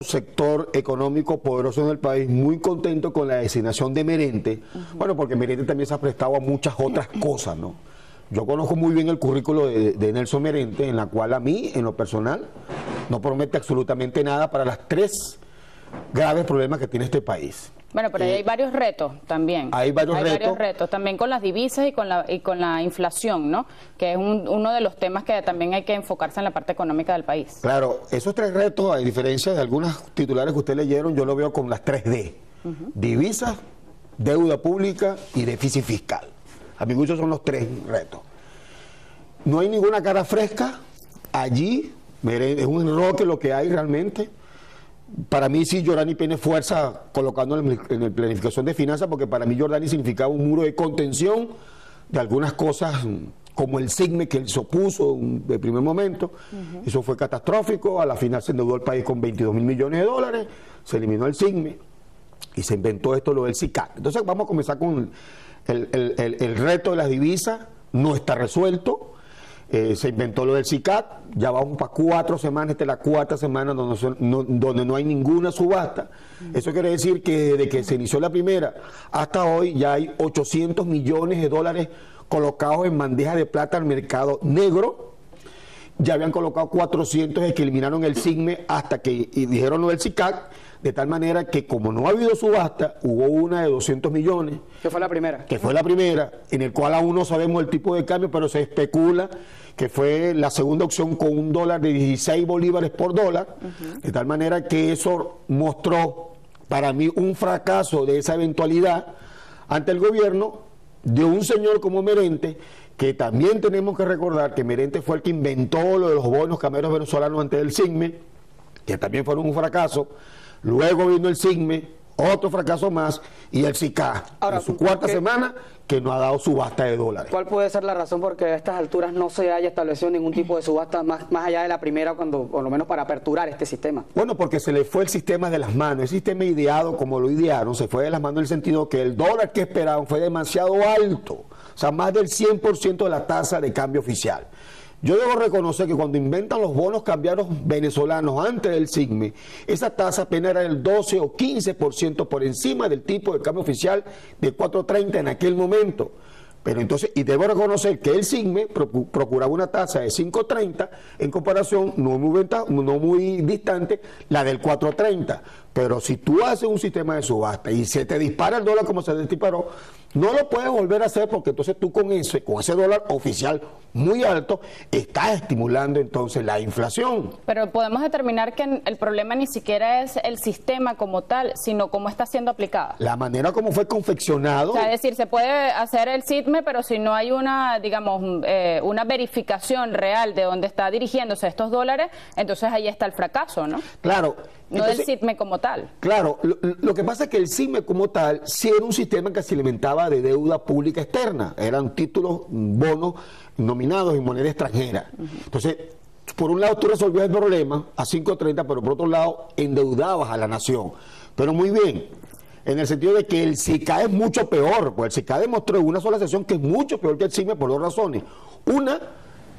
sector económico poderoso en el país muy contento con la designación de Merente, bueno, porque Merente también se ha prestado a muchas otras cosas, ¿no? Yo conozco muy bien el currículo de Nelson Merente, en la cual a mí, en lo personal, no promete absolutamente nada para las tres graves problemas que tiene este país. Bueno, pero ahí hay varios retos también. Hay varios retos también con las divisas y con la inflación, ¿no? Que es uno de los temas que también hay que enfocarse en la parte económica del país. Claro, esos tres retos, a diferencia de algunos titulares que usted leyeron, yo lo veo con las 3D. Divisas, deuda pública y déficit fiscal. A mi gusto son los tres retos. No hay ninguna cara fresca allí, es un enroque lo que hay realmente. Para mí sí, Jordani tiene fuerza colocando en la planificación de finanzas, porque para mí Jordani significaba un muro de contención de algunas cosas como el SIGME que él se opuso de primer momento. Eso fue catastrófico, a la final se endeudó el país con 22.000 millones de dólares, se eliminó el SIGME y se inventó esto, lo del SICAP. Entonces vamos a comenzar con el reto de las divisas, no está resuelto. Se inventó lo del SICAP, ya vamos para 4 semanas, esta es la cuarta semana donde no hay ninguna subasta. Eso quiere decir que desde que se inició la primera hasta hoy ya hay 800 millones de dólares colocados en bandeja de plata al mercado negro. Ya habían colocado 400 desde que eliminaron el SIGME hasta que dijeron lo del SICAP, de tal manera que como no ha habido subasta, hubo una de 200 millones. Que fue la primera. Que fue la primera, en el cual aún no sabemos el tipo de cambio, pero se especula que fue la segunda opción con un dólar de 16 bolívares por dólar, de tal manera que eso mostró para mí un fracaso de esa eventualidad ante el gobierno de un señor como Merente, que también tenemos que recordar que Merente fue el que inventó lo de los bonos cameros venezolanos antes del SIGME, que también fueron un fracaso. Luego vino el SIGME, otro fracaso más, y el SICA, en su cuarta semana, que no ha dado subasta de dólares. ¿Cuál puede ser la razón por que a estas alturas no se haya establecido ningún tipo de subasta más allá de la primera, cuando, por lo menos para aperturar este sistema? Bueno, porque se le fue el sistema de las manos. El sistema ideado, como lo idearon, se fue de las manos en el sentido que el dólar que esperaban fue demasiado alto, o sea, más del 100% de la tasa de cambio oficial. Yo debo reconocer que cuando inventan los bonos cambiarios venezolanos antes del SIGME, esa tasa apenas era el 12 o 15% por encima del tipo de cambio oficial de 4.30 en aquel momento. Pero entonces, y debo reconocer que el SIGME procuraba una tasa de 5.30 en comparación no muy distante, la del 4.30. Pero si tú haces un sistema de subasta y se te dispara el dólar como se disparó, no lo puedes volver a hacer, porque entonces tú con ese dólar oficial muy alto estás estimulando entonces la inflación. Pero podemos determinar que el problema ni siquiera es el sistema como tal, sino cómo está siendo aplicada. La manera como fue confeccionado. O sea, es decir, se puede hacer el SIGME, pero si no hay una, digamos, una verificación real de dónde está dirigiéndose estos dólares, entonces ahí está el fracaso, ¿no? Claro. No entonces, del SIGME como tal. Claro, lo que pasa es que el SIGME como tal sí era un sistema que se alimentaba de deuda pública externa, eran títulos, bonos nominados en moneda extranjera. Entonces, por un lado tú resolvías el problema a 5.30, pero por otro lado endeudabas a la nación. Pero muy bien, en el sentido de que el SICA es mucho peor, pues el SICA demostró en una sola sesión que es mucho peor que el SIGME por dos razones. Una,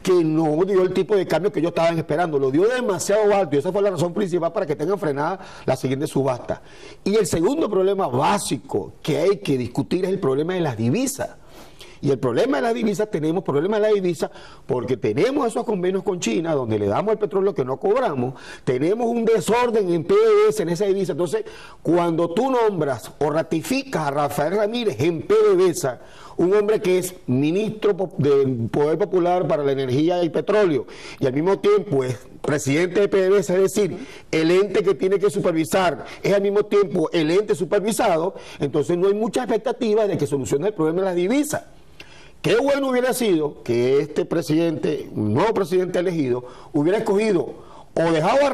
que no dio el tipo de cambio que ellos estaban esperando, lo dio demasiado alto, y esa fue la razón principal para que tengan frenada la siguiente subasta. Y el segundo problema básico que hay que discutir es el problema de las divisas. Y el problema de las divisas, tenemos problemas de la divisa porque tenemos esos convenios con China donde le damos el petróleo que no cobramos, tenemos un desorden en PDVSA en esa divisa. Entonces, cuando tú nombras o ratificas a Rafael Ramírez en PDVSA, un hombre que es ministro del Poder Popular para la Energía y Petróleo, y al mismo tiempo es presidente de PDVSA, es decir, el ente que tiene que supervisar es al mismo tiempo el ente supervisado, entonces no hay mucha expectativa de que solucione el problema de las divisas. Qué bueno hubiera sido que este presidente, un nuevo presidente elegido, hubiera escogido o dejado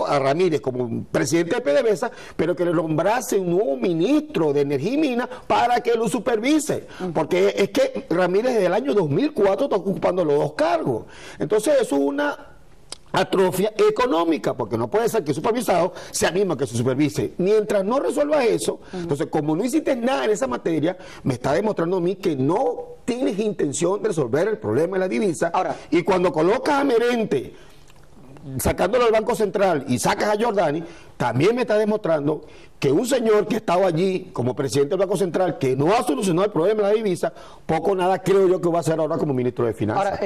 a Ramírez como presidente de PDVSA, pero que le nombrase un nuevo ministro de Energía y Minas para que lo supervise. Porque es que Ramírez desde el año 2004 está ocupando los dos cargos. Entonces eso es una atrofia económica, porque no puede ser que el supervisado sea el mismo que se supervise. Mientras no resuelva eso, entonces como no hiciste nada en esa materia, me está demostrando a mí que no tienes intención de resolver el problema de la divisa. Ahora, y cuando colocas a Merente sacándolo del Banco Central y sacas a Giordani, también me está demostrando que un señor que ha estado allí como presidente del Banco Central, que no ha solucionado el problema de la divisa, poco o nada creo yo que va a hacer ahora como ministro de Finanzas. Ahora,